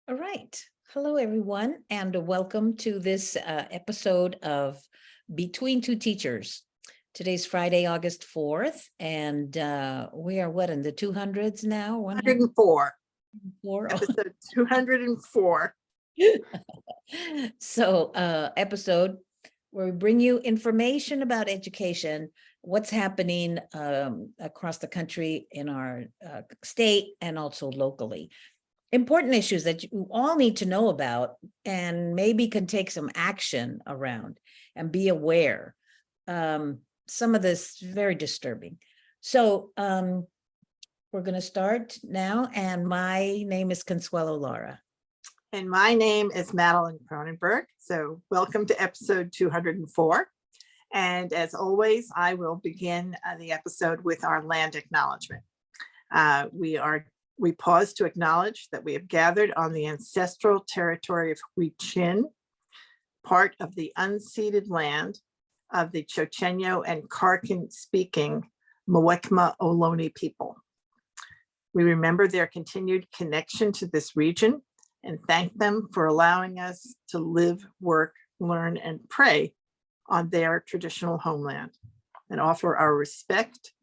All right. Hello, everyone, and welcome to this episode of Between Two Teachers. Today's Friday, August 4th, and we are what, in the 200s now? 104, 104? episode 204. So, episode where we bring you information about education, what's happening across the country in our state and also locally. Important issues that you all need to know about and maybe can take some action around and be aware. Some of this is very disturbing. So we're going to start now, and my name is Consuelo Lara. And my name is Madeline Cronenberg. So welcome to episode 204. And as always, I will begin the episode with our land acknowledgement. We pause to acknowledge that we have gathered on the ancestral territory of Huichin, part of the unceded land of the Chochenyo and Karkin speaking Muwekma Ohlone people. We remember their continued connection to this region and thank them for allowing us to live, work, learn, and pray on their traditional homeland, and offer our respect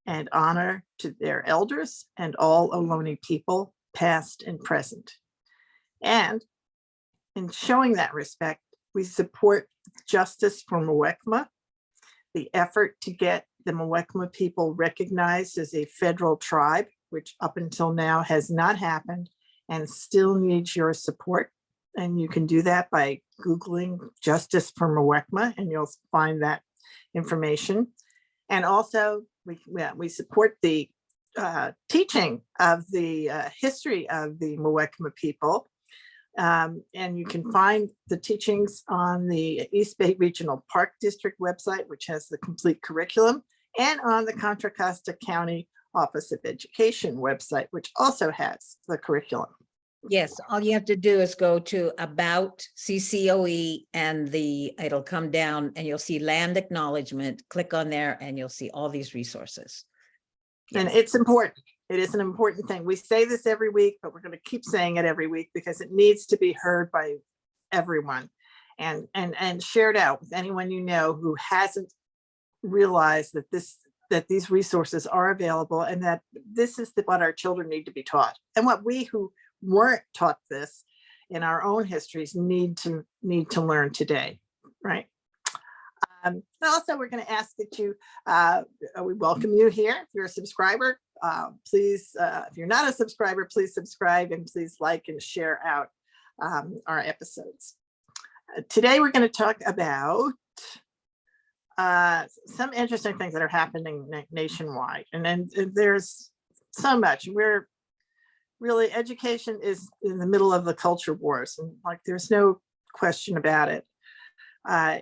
and honor to their elders and all Ohlone people, past and present. And in showing that respect, we support Justice for Muwekma, the effort to get the Muwekma people recognized as a federal tribe, which up until now has not happened and still needs your support. And you can do that by Googling Justice for Muwekma, and you'll find that information. And also, we support the teaching of the history of the Muwekma people. And you can find the teachings on the East Bay Regional Park District website, which has the complete curriculum, and on the Contra Costa County Office of Education website, which also has the curriculum. Yes, all you have to do is go to About CCOE and it'll come down and you'll see land acknowledgement. Click on there and you'll see all these resources. And it's important. It is an important thing. We say this every week, but we're going to keep saying it every week because it needs to be heard by everyone and shared out with anyone you know who hasn't realized that these resources are available and that this is what our children need to be taught, and what we who weren't taught this in our own histories need to learn today, right? And also, we're going to ask that we welcome you here. If you're a subscriber, please, if you're not a subscriber, please subscribe and please like and share out our episodes. Today, we're going to talk about some interesting things that are happening nationwide. And then there's so much. Really, education is in the middle of the culture wars, and like there's no question about it.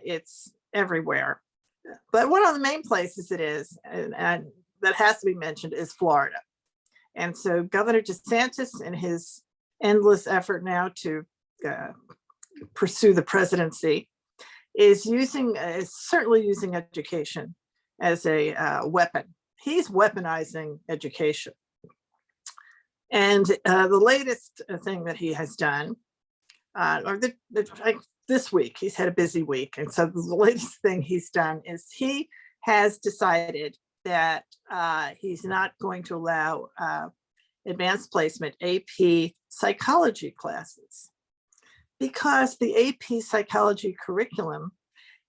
It's everywhere. But one of the main places it is, and that has to be mentioned, is Florida. And so Governor DeSantis, in his endless effort now to pursue the presidency, is certainly using education as a weapon. He's weaponizing education. And the latest thing that he has done, this week, he's had a busy week. And so the latest thing he's done is he has decided that he's not going to allow advanced placement AP psychology classes, because the AP psychology curriculum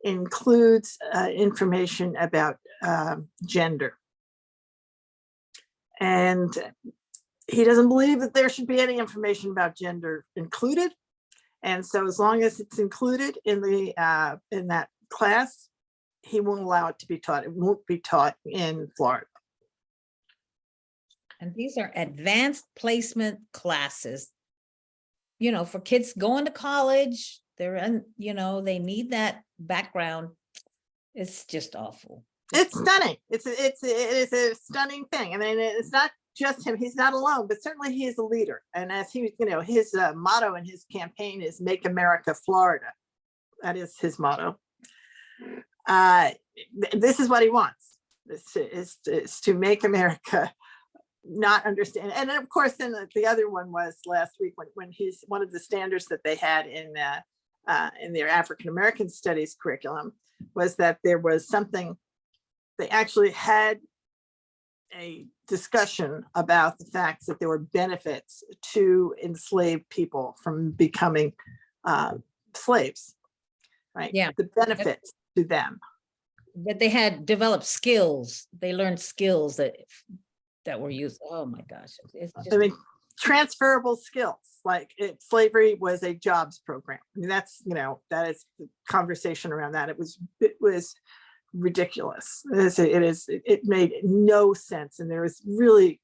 includes information about gender. And he doesn't believe that there should be any information about gender included. And so as long as it's included in that class, he won't allow it to be taught. It won't be taught in Florida. And these are advanced placement classes, for kids going to college. They need that background. It's just awful. It's stunning. It is a stunning thing. I mean, it's not just him. He's not alone, but certainly he is a leader. And as his motto in his campaign is "Make America Florida." That is his motto. This is what he wants. This is to make America not understand. And then, of course, then the other one was last week when he's one of the standards that they had in their African American studies curriculum was that there was something, they actually had a discussion about the fact that there were benefits to enslaved people from becoming slaves, right? Yeah. The benefits to them. That they had developed skills. They learned skills that were used. Oh my gosh. It's I just, mean, transferable skills, like slavery was a jobs program. I mean, that's, that is the conversation around that. It was ridiculous. It made no sense. And there was really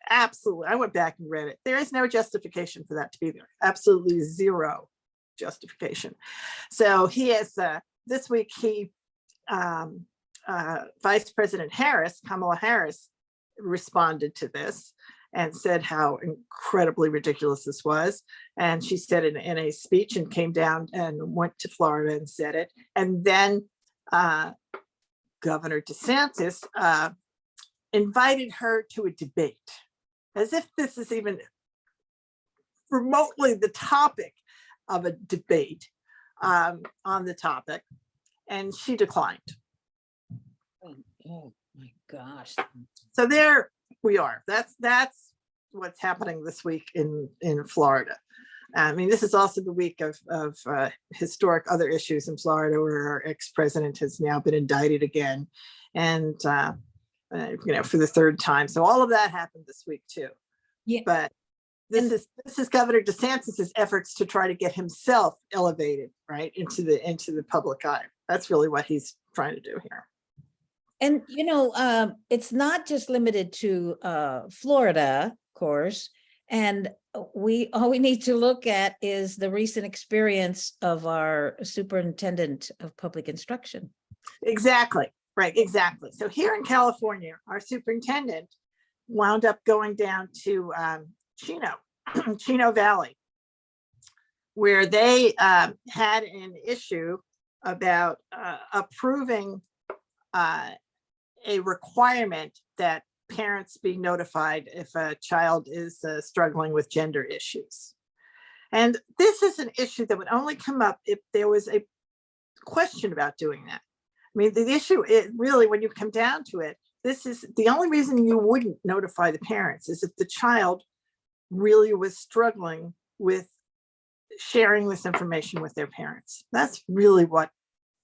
absolutely, I went back and read it. There is no justification for that to be there. Absolutely zero justification. So he has, this week, Vice President Harris, Kamala Harris, responded to this and said how incredibly ridiculous this was. And she said it in a speech and came down and went to Florida and said it. And then Governor DeSantis invited her to a debate, as if this is even remotely the topic of a debate on the topic. And she declined. oh my gosh. So there we are. That's what's happening this week in Florida. I mean, this is also the week of historic other issues in Florida, where our ex-president has now been indicted again, and for the third time. So all of that happened this week too. Yeah. But this is Governor DeSantis's efforts to try to get himself elevated right into the public eye. That's really what he's trying to do here. And, it's not just limited to Florida, of course. And all we need to look at is the recent experience of our superintendent of public instruction. Exactly. Right. Exactly. So here in California, our superintendent wound up going down to Chino Valley, where they had an issue about approving a requirement that parents be notified if a child is struggling with gender issues. And this is an issue that would only come up if there was a question about doing that. I mean, the issue is really, when you come down to it, this is the only reason you wouldn't notify the parents is if the child really was struggling with sharing this information with their parents. That's really what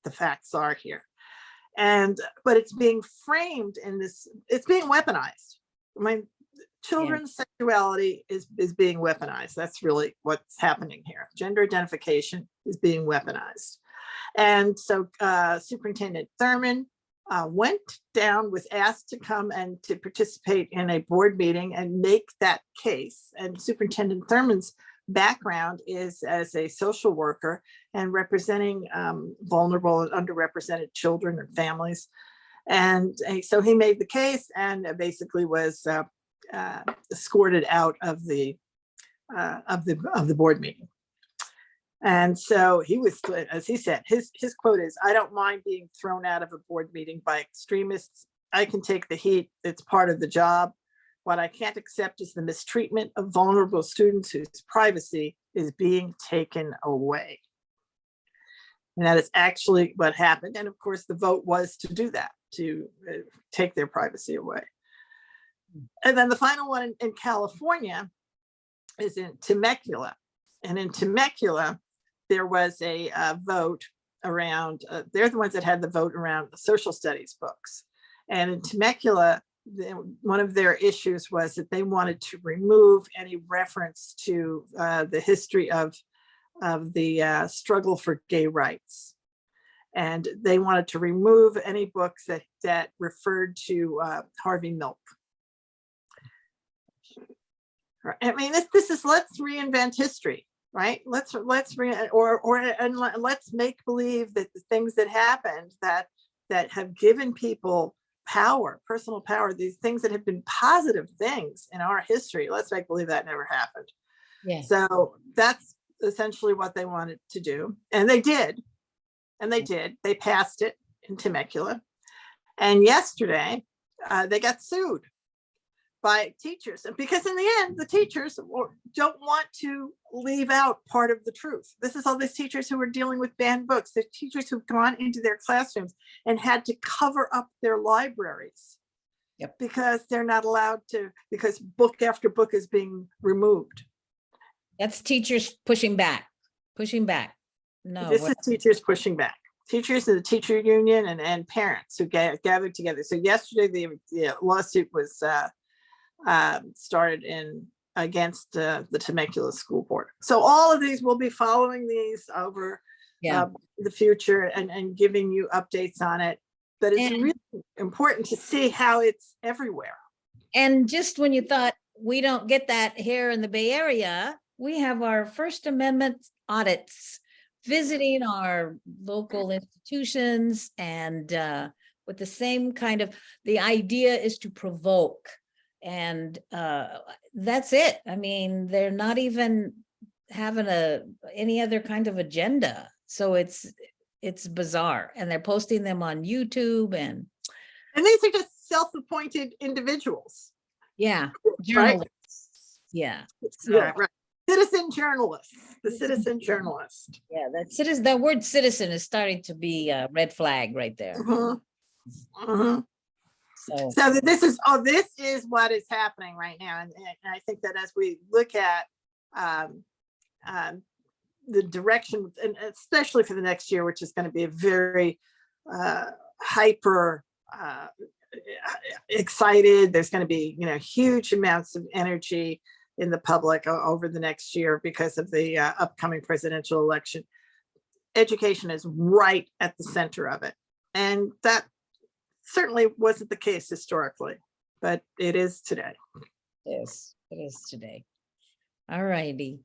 the facts are here. But it's being framed in this, it's being weaponized. I mean, children's sexuality is being weaponized. That's really what's happening here. Gender identification is being weaponized. And so Superintendent Thurmond went down, was asked to come and to participate in a board meeting and make that case. And Superintendent Thurmond's background is as a social worker and representing vulnerable and underrepresented children and families. And so he made the case and basically was escorted out of the board meeting. And so he was, as he said, his quote is, "I don't mind being thrown out of a board meeting by extremists. I can take the heat. It's part of the job. What I can't accept is the mistreatment of vulnerable students whose privacy is being taken away." And that is actually what happened. And of course, the vote was to do that, to take their privacy away. And then the final one in California is in Temecula. And in Temecula, there was a vote around, they're the ones that had the vote around the social studies books. And in Temecula, one of their issues was that they wanted to remove any reference to the history of the struggle for gay rights. And they wanted to remove any books that referred to Harvey Milk. I mean, this is, let's reinvent history, right? Let's make believe that the things that happened that have given people power, personal power, these things that have been positive things in our history, let's make believe that never happened. Yeah. So that's essentially what they wanted to do. And they did. And they did. They passed it in Temecula. And yesterday, they got sued by teachers. And because in the end, the teachers don't want to leave out part of the truth. This is all these teachers who are dealing with banned books. The teachers who've gone into their classrooms and had to cover up their libraries. Yep. Because they're not allowed to, because book after book is being removed. That's teachers pushing back. No, This is teachers pushing back. Teachers and the teacher union and parents who gathered together. So yesterday, the lawsuit was started against the Temecula School Board. So all of these, we'll be following these over the future and giving you updates on it. But it's really important to see how it's everywhere. And just when you thought we don't get that here in the Bay Area, we have our First Amendment audits visiting our local institutions, and with the same kind of, the idea is to provoke. And that's it. I mean, they're not even having any other kind of agenda. So it's bizarre. And they're posting them on YouTube and these are just self-appointed individuals. Yeah. Right? Yeah. So, yeah, right. Citizen journalists, the citizen journalist. Yeah, that word citizen is starting to be a red flag right there. Mm-hmm. Mm-hmm. So this is what is happening right now. And I think that as we look at the direction, and especially for the next year, which is going to be a very hyper excited, there's going to be, huge amounts of energy in the public over the next year because of the upcoming presidential election. Education is right at the center of it. And that certainly wasn't the case historically, but it is today. Yes, it is today. All righty.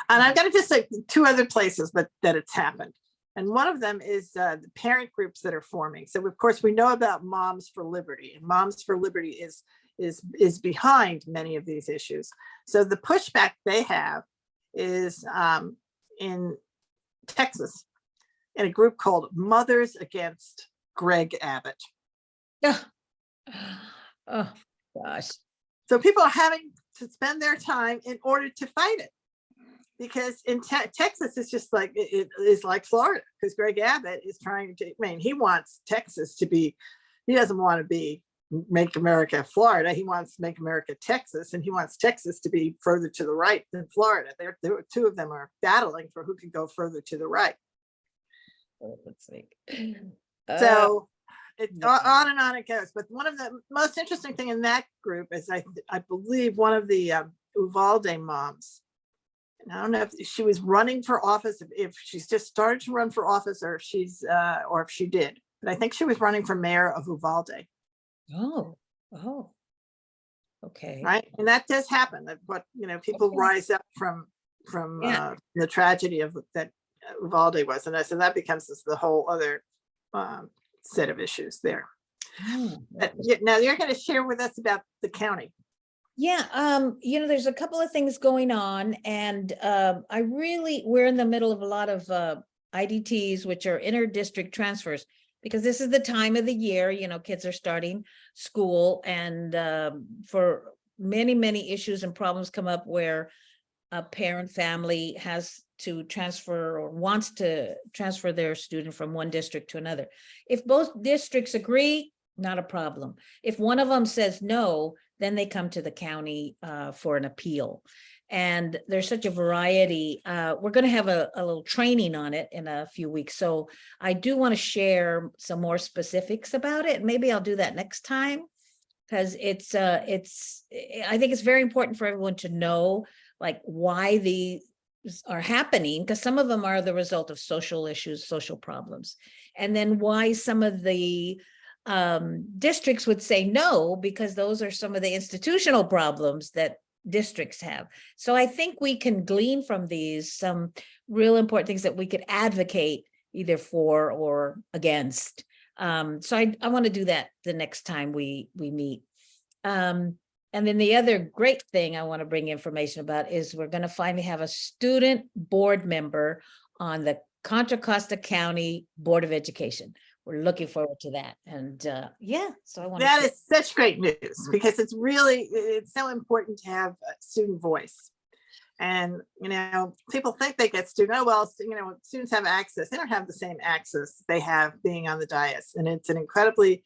And I've got to just say two other places that it's happened. And one of them is the parent groups that are forming. So of course we know about Moms for Liberty, and Moms for Liberty is behind many of these issues. So the pushback they have is in Texas, in a group called Mothers Against Greg Abbott. Oh gosh. So people are having to spend their time in order to fight it. Because in Texas, it's just like, it is like Florida, because Greg Abbott is trying to, he wants Texas to be, he doesn't want to be Make America Florida. He wants to make America Texas, and he wants Texas to be further to the right than Florida. Two of them are battling for who can go further to the right. Let's see. So it's on and on it goes. But one of the most interesting thing in that group is I believe one of the Uvalde moms, and I don't know if she was running for office, if she's just started to run for office, or if she did, but I think she was running for mayor of Uvalde. Oh, okay. Right, and that does happen. That people rise up from the tragedy of that Uvalde was, and so that becomes the whole other set of issues there. Now you're going to share with us about the county. Yeah, there's a couple of things going on, and we're in the middle of a lot of IDTs, which are inter-district transfers, because this is the time of the year, kids are starting school, and for many issues and problems come up where a parent family has to transfer or wants to transfer their student from one district to another. If both districts agree, not a problem. If one of them says no, then they come to the county for an appeal. And there's such a variety. We're going to have a little training on it in a few weeks. So I do want to share some more specifics about it. Maybe I'll do that next time, because I think it's very important for everyone to know why these are happening, because some of them are the result of social issues, social problems, and then why some of the districts would say no, because those are some of the institutional problems that districts have. So I think we can glean from these some real important things that we could advocate either for or against. So I want to do that the next time we meet. And then the other great thing I want to bring information about is we're going to finally have a student board member on the Contra Costa County Board of Education. we're looking forward to that. And yeah, so I want That is such great news, because it's so important to have a student voice. And, people think they get students have access. They don't have the same access they have being on the dais. And it's an incredibly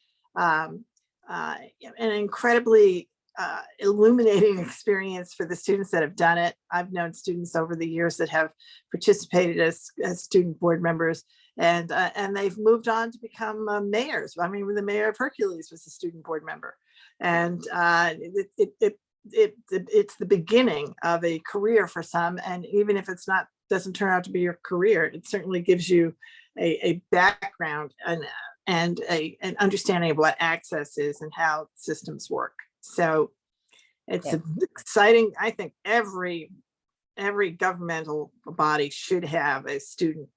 illuminating experience for the students that have done it. I've known students over the years that have participated as student board members, and they've moved on to become mayors. I mean, the mayor of Hercules was a student board member, and it's the beginning of a career for some. And even if doesn't turn out to be your career, it certainly gives you a background and an understanding of what access is and how systems work. So it's exciting. I think every governmental body should have a student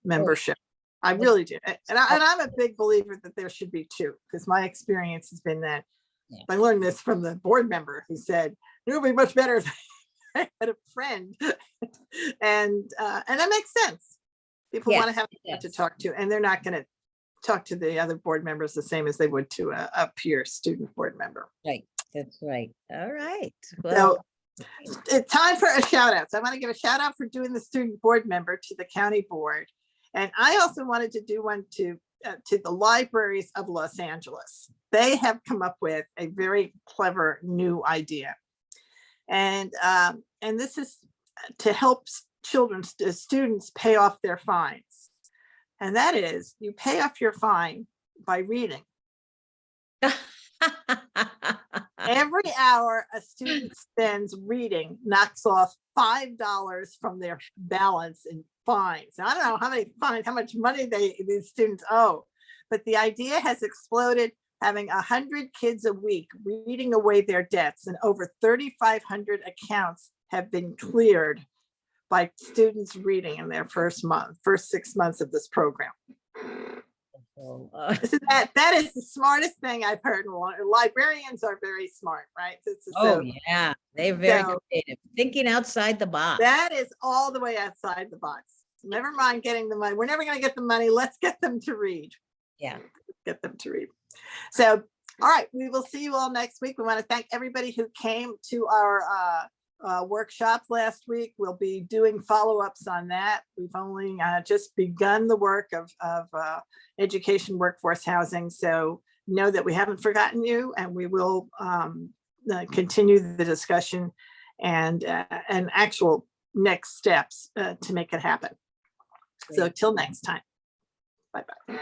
membership. I really do. And I'm a big believer that there should be two, because my experience has been that I learned this from the board member who said, it would be much better if I had a friend. And that makes sense. People want to have to talk to, and they're not going to talk to the other board members the same as they would to a peer student board member. Right. That's right. All right. So it's time for a shout out. So I want to give a shout out for doing the student board member to the county board. And I also wanted to do one to the libraries of Los Angeles. They have come up with a very clever new idea. And this is to help students pay off their fines. And that is, you pay off your fine by reading. Every hour a student spends reading knocks off $5 from their balance in fines. Now, I don't know how many fines, how much money these students owe, but the idea has exploded, having 100 kids a week reading away their debts, and over 3,500 accounts have been cleared by students reading in their first 6 months of this program. That is the smartest thing I've heard. Librarians are very smart, right? Yeah, they're very creative, thinking outside the box. That is all the way outside the box. Never mind getting the money. We're never going to get the money. Let's get them to read. Yeah. Get them to read. So, all right, we will see you all next week. We want to thank everybody who came to our workshop last week. We'll be doing follow-ups on that. We've only just begun the work of education, workforce, housing. So know that we haven't forgotten you, and we will continue the discussion and actual next steps to make it happen. So till next time. Bye-bye.